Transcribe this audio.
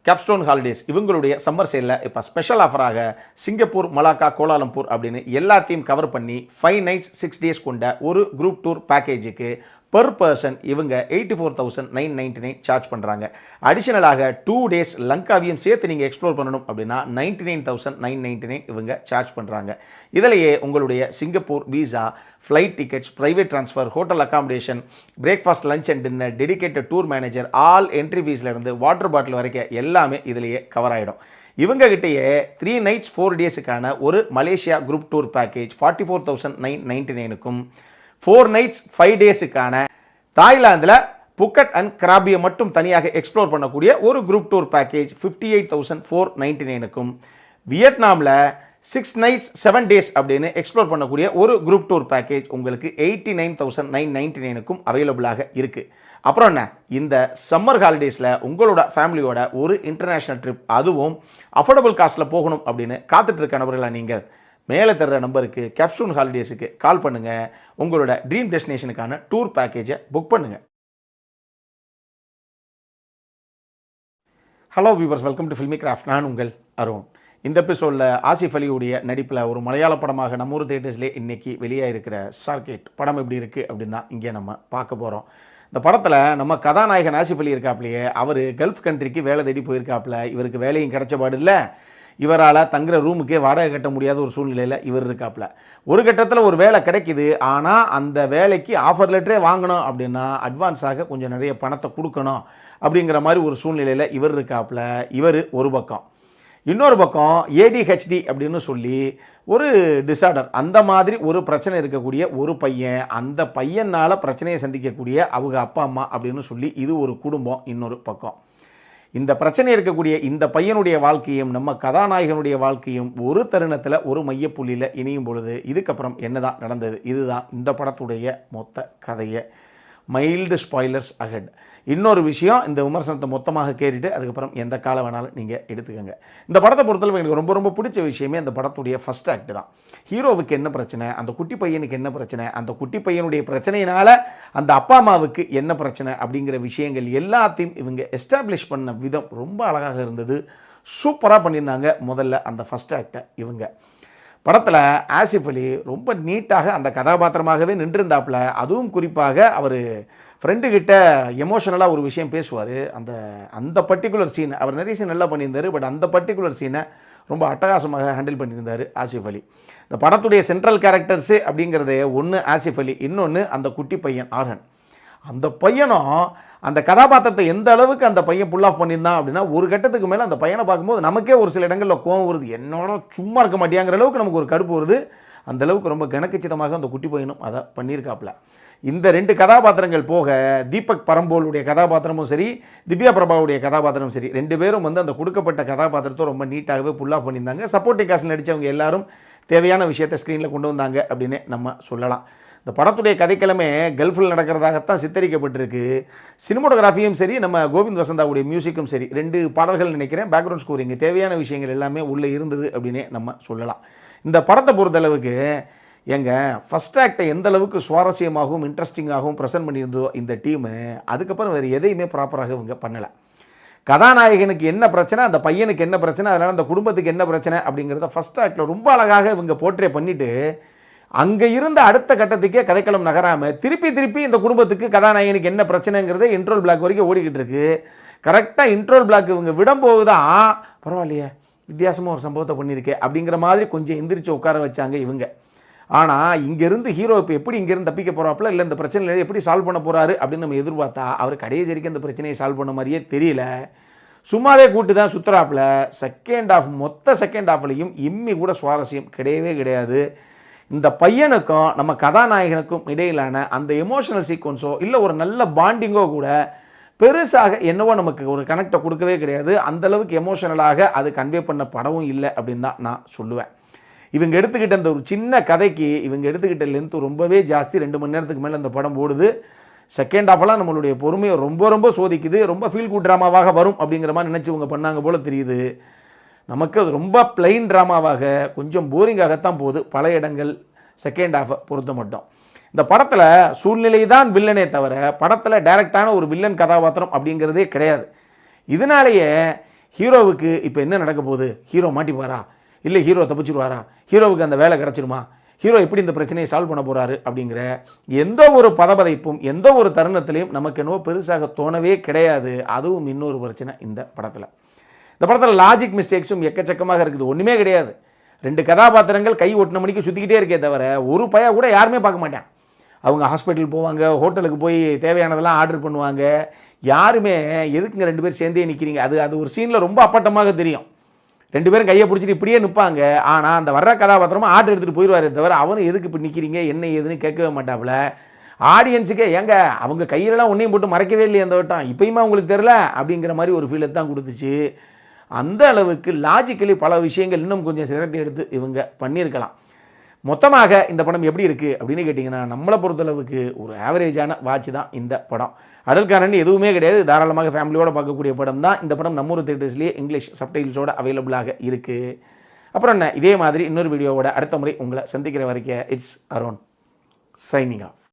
Capstone holidays இவங்களுடைய summer சேலில் இப்போ special ஆஃபராக Singapore, Malacca, Kuala Lumpur அப்படின்னு எல்லாத்தையும் கவர் பண்ணி 5 nights 6 days கொண்ட ஒரு குரூப் டூர் பேக்கேஜுக்கு பெர் பர்சன் இவங்க 84,999 சார்ஜ் பண்ணுறாங்க. அடிஷனலாக 2 days லங்காவையும் சேர்த்து நீங்கள் எக்ஸ்ப்ளோர் பண்ணணும் அப்படின்னா 99,999 இவங்க சார்ஜ் பண்ணுறாங்க. இதிலேயே உங்களுடைய Singapore visa, flight tickets, private transfer, hotel accommodation, breakfast, lunch and dinner, dedicated tour manager, all entry ஃபீஸ்லேருந்து வாட்டர் பாட்டில் வரைக்கும் எல்லாமே இதிலேயே கவர் ஆகிடும். இவங்ககிட்டயே 3 nights 4 daysக்கான ஒரு மலேசியா குரூப் டூர் பேக்கேஜ் 44,999க்கும் 4 nights 5 daysக்கான தாய்லாந்தில் புக்கட் அண்ட் கிராபியை மட்டும் தனியாக எக்ஸ்ப்ளோர் பண்ணக்கூடிய ஒரு குரூப் டூர் பேக்கேஜ் 58,499க்கும் வியட்நாமில் 6 nights 7 days அப்படின்னு எக்ஸ்ப்ளோர் பண்ணக்கூடிய ஒரு குரூப் டூர் பேக்கேஜ் உங்களுக்கு 89,999க்கும் அவைலபிளாக இருக்குது. அப்புறம் என்ன, இந்த சம்மர் ஹாலிடேஸில் உங்களோட ஃபேமிலியோட ஒரு இன்டர்நேஷ்னல் ட்ரிப், அதுவும் அஃபோர்டபுள் காஸ்ட்டில் போகணும் அப்படின்னு காத்துட்ருக்க நபர்களாக நீங்கள் மேலே தர்ற நம்பருக்கு கேப்ஸ்டோன் ஹாலிடேஸுக்கு கால் பண்ணுங்கள். உங்களோட ட்ரீம் டெஸ்டினேஷனுக்கான டூர் பேக்கேஜை புக் பண்ணுங்கள். Hello viewers, welcome to filmi craft. நான் உங்கள் அருண். இந்த எபிசோடில் ஆசிஃப் அலியுடைய நடிப்பில் ஒரு மலையாள படமாக நம்ம ஊர் தேட்டர்ஸ்லேயே இன்றைக்கி வெளியாக இருக்கிற சார்கேட் படம் எப்படி இருக்குது அப்படின்னு தான் இங்கே நம்ம பார்க்க போகிறோம். இந்த படத்தில் நம்ம கதாநாயகன் ஆசிஃப் அலி இருக்காப்லையே, அவர் கல்ஃப் கண்ட்ரிக்கு வேலை தேடி போயிருக்காப்புல. இவருக்கு வேலையும் கிடைச்சபாடு இல்லை, இவரால் தங்குற ரூமுக்கே வாடகை கட்ட முடியாத ஒரு சூழ்நிலையில் இவர் இருக்காப்புல. ஒரு கட்டத்தில் ஒரு வேலை கிடைக்கிது, ஆனால் அந்த வேலைக்கு ஆஃபர் லெட்டரே வாங்கணும் அப்படின்னா அட்வான்ஸாக கொஞ்சம் நிறைய பணத்தை கொடுக்கணும் அப்படிங்கிற மாதிரி ஒரு சூழ்நிலையில் இவர் இருக்காப்புல. இவர் ஒரு பக்கம். இன்னொரு பக்கம் ADHD அப்படின்னு சொல்லி ஒரு டிஸார்டர், அந்த மாதிரி ஒரு பிரச்சனை இருக்கக்கூடிய ஒரு பையன், அந்த பையனால் பிரச்சனையை சந்திக்கக்கூடிய அவங்க அப்பா அம்மா அப்படின்னு சொல்லி இது ஒரு குடும்பம். இன்னொரு பக்கம் இந்த பிரச்சனை இருக்கக்கூடிய இந்த பையனுடைய வாழ்க்கையும் நம்ம கதாநாயகனுடைய வாழ்க்கையும் ஒரு தருணத்தில் ஒரு மையப்புள்ளியில் இணையும் பொழுது இதுக்கப்புறம் என்னதான் நடந்தது, இதுதான் இந்த படத்துடைய மொத்த கதையை. Mild spoilers ahead. இன்னொரு விஷயம், இந்த விமர்சனத்தை மொத்தமாக கேட்டுட்டு அதுக்கப்புறம் எந்த காலம் வேணாலும் நீங்கள் எடுத்துக்கோங்க. இந்த படத்தை பொறுத்தளவு எனக்கு ரொம்ப ரொம்ப பிடிச்ச விஷயமே அந்த படத்துடைய ஃபஸ்ட் ஆக்ட் தான். ஹீரோவுக்கு என்ன பிரச்சனை, அந்த குட்டி பையனுக்கு என்ன பிரச்சனை, அந்த குட்டி பையனுடைய பிரச்சனையினால் அந்த அப்பா அம்மாவுக்கு என்ன பிரச்சனை அப்படிங்கிற விஷயங்கள் எல்லாத்தையும் இவங்க எஸ்டாப்ளிஷ் பண்ண விதம் ரொம்ப அழகாக இருந்தது. சூப்பராக பண்ணியிருந்தாங்க முதல்ல அந்த ஃபஸ்ட் ஆக்டை இவங்க. படத்தில் ஆசிஃப் அலி ரொம்ப நீட்டாக அந்த கதாபாத்திரமாகவே நின்றிருந்தாப்புல. அதுவும் குறிப்பாக அவர் ஃப்ரெண்டுக்கிட்ட எமோஷனலாக ஒரு விஷயம் பேசுவார். அந்த பர்டிகுலர் சீன் அவர் நிறைய சீன் நல்லா பண்ணியிருந்தார். பட் அந்த பர்டிகுலர் சீனை ரொம்ப அட்டகாசமாக ஹேண்டில் பண்ணியிருந்தார் ஆசிஃப் அலி. இந்த படத்துடைய சென்ட்ரல் கேரக்டர்ஸு அப்படிங்கிறதே ஒன்று ஆசிஃப் அலி, இன்னொன்று அந்த குட்டி பையன் ஆர்ஹன். அந்த பையனும் அந்த கதாபாத்திரத்தை எந்த அளவுக்கு அந்த பையன் புல் ஆஃப் பண்ணியிருந்தான் அப்படின்னா, ஒரு கட்டத்துக்கு மேலே அந்த பையனை பார்க்கும்போது நமக்கே ஒரு சில இடங்களில் கோவம் வருது. என்னோட சும்மா இருக்க மாட்டியாங்கிற அளவுக்கு நமக்கு ஒரு கடுப்பு வருது. அந்தளவுக்கு ரொம்ப கணக்கச்சிதமாக அந்த குட்டி பையனும் அதை பண்ணியிருக்காப்புல. இந்த 2 கதாபாத்திரங்கள் போக தீபக் பரம்போலுடைய கதாபாத்திரமும் சரி, திவ்யா பிரபாவுடைய கதாபாத்திரமும் சரி, 2 பேரும் அந்த கொடுக்கப்பட்ட கதாபாத்திரத்தை ரொம்ப நீட்டாகவே புல் ஆஃப் பண்ணியிருந்தாங்க. சப்போர்ட்டிங் காஸ்ட் நடித்தவங்க எல்லாரும் தேவையான விஷயத்தை ஸ்க்ரீனில் கொண்டு வந்தாங்க அப்படின்னு நம்ம சொல்லலாம். இந்த படத்துடைய கதைக்கிழமை கல்ஃபில் நடக்கிறதாகத்தான் சித்தரிக்கப்பட்டிருக்கு. சினிமோட்டோகிராஃபியும் சரி, நம்ம கோவிந்த் வசந்தாவுடைய மியூசிக்கும் சரி, 2 பாடல்கள் நினைக்கிறேன், பேக்ரவுண்ட் ஸ்கோரிங், தேவையான விஷயங்கள் எல்லாமே உள்ளே இருந்தது அப்படின்னே நம்ம சொல்லலாம். இந்த படத்தை பொறுத்தளவுக்கு ஃபஸ்ட் ஆக்டை எந்த அளவுக்கு சுவாரஸ்யமாகவும் இன்ட்ரெஸ்டிங்காகவும் ப்ரெசென்ட் பண்ணியிருந்தோ இந்த டீமு, அதுக்கப்புறம் வேறு எதையுமே ப்ராப்பராக இவங்க பண்ணலை. கதாநாயகனுக்கு என்ன பிரச்சனை, அந்த பையனுக்கு என்ன பிரச்சனை, அதனால் அந்த குடும்பத்துக்கு என்ன பிரச்சனை அப்படிங்கிறத ஃபஸ்ட் ஆக்டில் ரொம்ப அழகாக இவங்க போர்ட்ரே பண்ணிவிட்டு அங்கே இருந்த அடுத்த கட்டத்துக்கே கதைக்களம் நகராமல் திருப்பி இந்த குடும்பத்துக்கு கதாநாயகனுக்கு என்ன பிரச்சனைங்கிறத இன்ட்ரோல் பிளாக் வரைக்கும் ஓடிக்கிட்டு இருக்கு. கரெக்டாக இன்ட்ரோல் பிளாக் இவங்க விடும்போது தான் பரவாயில்லையே, வித்தியாசமாக ஒரு சம்பவத்தை பண்ணியிருக்கேன் அப்படிங்கிற மாதிரி கொஞ்சம் எந்திரிச்சு உட்கார வச்சாங்க இவங்க. ஆனால் இங்கேருந்து ஹீரோ இப்போ எப்படி இங்கேருந்து தப்பிக்க போகிறாப்புல, இல்லை இந்த பிரச்சனையில் எப்படி சால்வ் பண்ண போகிறாரு அப்படின்னு நம்ம எதிர்பார்த்தா அவர் கடைசி வரைக்கும் அந்த பிரச்சனையை சால்வ் பண்ண மாதிரியே தெரியல. சும்மாவே கூட்டு தான் சுற்றுறாப்புல. மொத்த செகண்ட் ஹாஃப்லையும் இம்மி கூட சுவாரஸ்யம் கிடையவே கிடையாது. இந்த பையனுக்கும் நம்ம கதாநாயகனுக்கும் இடையிலான அந்த எமோஷனல் சீக்வன்ஸோ இல்லை ஒரு நல்ல பாண்டிங்கோ கூட பெருசாக என்னவோ நமக்கு ஒரு கனெக்டை கொடுக்கவே கிடையாது. அந்தளவுக்கு எமோஷனலாக அது கன்வே பண்ண படமும் இல்லை அப்படின்னு தான் நான் சொல்லுவேன். இவங்க எடுத்துக்கிட்ட அந்த ஒரு சின்ன கதைக்கு இவங்க எடுத்துக்கிட்ட லென்த்து ரொம்பவே ஜாஸ்தி. 2 மணி நேரத்துக்கு மேலே அந்த படம் ஓடுது. செகண்ட் ஹாஃபெல்லாம் நம்மளுடைய பொறுமையை ரொம்ப ரொம்ப சோதிக்குது. ரொம்ப ஃபீல் குட் ட்ராமாவாக வரும் அப்படிங்கிற மாதிரி நினச்சி இவங்க பண்ணாங்க போல் தெரியுது. நமக்கு அது ரொம்ப பிளைன் ட்ராமாவாக கொஞ்சம் போரிங்காகத்தான் போகுது பல இடங்கள் செகண்ட் ஹாஃபை பொறுத்த மட்டும். இந்த படத்தில் சூழ்நிலை தான் வில்லனே தவிர படத்தில் டைரக்டான ஒரு வில்லன் கதாபாத்திரம் அப்படிங்கிறதே கிடையாது. இதனாலேயே ஹீரோவுக்கு இப்போ என்ன நடக்க போகுது, ஹீரோ மாட்டிப்பாரா இல்லை ஹீரோ தப்பிச்சிடுவாரா, ஹீரோவுக்கு அந்த வேலை கிடச்சிடுமா, ஹீரோ எப்படி இந்த பிரச்சனையை சால்வ் பண்ண போகிறாரு அப்படிங்கிற எந்த ஒரு பதபதைப்பும் எந்த ஒரு தருணத்திலையும் நமக்கு என்னவோ பெருசாக தோணவே கிடையாது. அதுவும் இன்னொரு பிரச்சனை இந்த படத்தில் லாஜிக் மிஸ்டேக்ஸும் எக்கச்சக்கமாக இருக்குது. ஒன்றுமே கிடையாது. 2 கதாபாத்திரங்கள் கை ஒட்டின மணிக்கு சுற்றிக்கிட்டே இருக்கே தவிர ஒரு பையா கூட யாருமே பார்க்க மாட்டான். அவங்க ஹாஸ்பிட்டல் போவாங்க, ஹோட்டலுக்கு போய் தேவையானதெல்லாம் ஆர்டர் பண்ணுவாங்க. யாருமே எதுக்குங்க 2 பேர் சேர்ந்தே நிற்கிறீங்க, அது ஒரு சீனில் ரொம்ப அப்பட்டமாக தெரியும். 2 பேரும் கையை பிடிச்சிட்டு இப்படியே நிற்பாங்க. ஆனால் அந்த வர்ற கதாபாத்திரமாக ஆர்டர் எடுத்துகிட்டு போயிடுவாரே தவிர அவனும் எதுக்கு இப்போ நிற்கிறீங்க என்ன ஏதுன்னு கேட்கவே மாட்டாப்புல. ஆடியன்ஸுக்கே ஏங்க அவங்க கையிலலாம் ஒன்றையும் போட்டு மறைக்கவே இல்லையே அந்த வட்டம், இப்போயுமா உங்களுக்கு தெரில அப்படிங்கிற மாதிரி ஒரு ஃபீலை தான் கொடுத்துச்சு. அந்த அளவுக்கு லாஜிக்கலி பல விஷயங்கள் இன்னும் கொஞ்சம் சிரத்தை எடுத்து இவங்க பண்ணியிருக்கலாம். மொத்தமாக இந்த படம் எப்படி இருக்குது அப்படின்னு கேட்டிங்கன்னா, நம்மளை பொறுத்தளவுக்கு ஒரு ஆவரேஜான வாட்ச் தான் இந்த படம். அடல்காரன் எதுவுமே கிடையாது, தாராளமாக ஃபேமிலியோடு பார்க்கக்கூடிய படம் தான் இந்த படம். நம்ம ஊர் தியேட்டர்ஸ்லேயே இங்கிலீஷ் சப்டைல்ஸோடு அவைலபிளாக இருக்குது. அப்புறம் என்ன, இதே மாதிரி இன்னொரு வீடியோவோட அடுத்த முறை உங்களை சந்திக்கிற வரைக்கும் இட்ஸ் அருண் சைனிங் ஆஃப்.